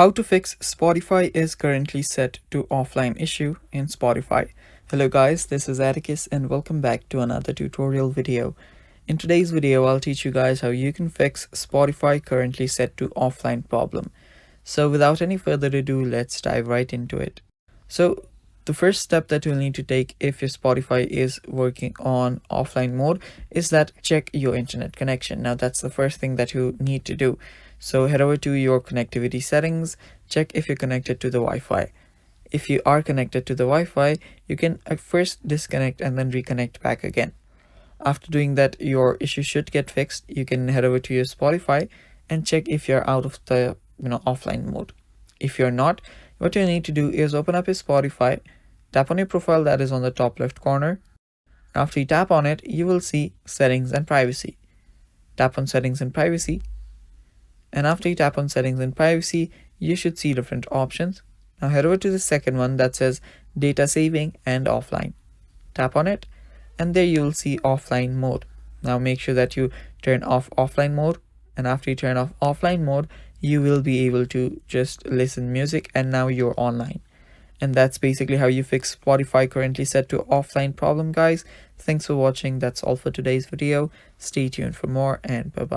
How to fix Spotify is currently set to offline issue in Spotify. Hello guys, this is Atticus and welcome back to another tutorial video. In today's video, I'll teach you guys how you can fix Spotify currently set to offline problem. So without any further ado, let's dive right into it. So the first step that you'll need to take if your Spotify is working on offline mode is that check your internet connection. Now that's the first thing that you need to do. So head over to your connectivity settings, check if you're connected to the Wi-Fi. If you are connected to the Wi-Fi, you can first disconnect and then reconnect back again. After doing that, your issue should get fixed. You can head over to your Spotify and check if you're out of the offline mode. If you're not, what you need to do is open up your Spotify, tap on your profile that is on the top left corner. After you tap on it, you will see settings and privacy. Tap on settings and privacy. And after you tap on settings and privacy, you should see different options. Now head over to the second one that says data saving and offline. Tap on it and there you will see offline mode. Now make sure that you turn off offline mode, and after you turn off offline mode, you will be able to just listen music and now you're online. And that's basically how you fix Spotify currently set to offline problem, guys. Thanks for watching. That's all for today's video. Stay tuned for more and bye bye.